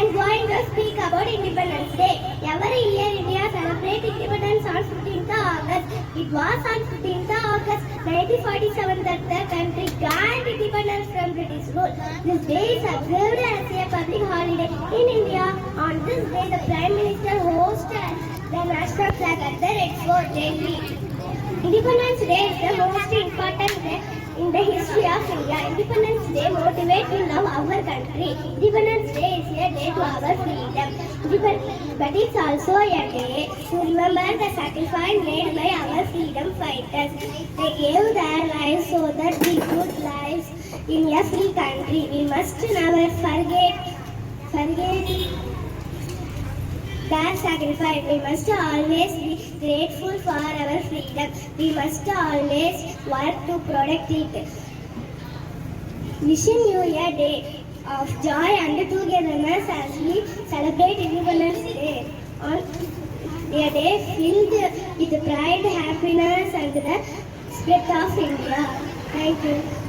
am going to speak about Independence Day. Every year India celebrates independence on 15th August. It was on 15th August 1947 that the country gained independence from British rule. This day is observed as a public holiday in India. On this day, the Prime Minister hosted the national flag at the Red Fort, Delhi. Independence Day is the most important day in the history of India. Independence Day motivates to love our country. Independence Day is a day to our freedom. But it's also a day to remember the sacrifice made by our freedom fighters. They gave their lives so that we could live in a free country. We must never forget their sacrifice. We must always be grateful for our freedom. We must always work to protect it. Wishing you a day of joy and togetherness as we celebrate Independence Day. On a day filled with pride, happiness and the spirit of India. Thank you.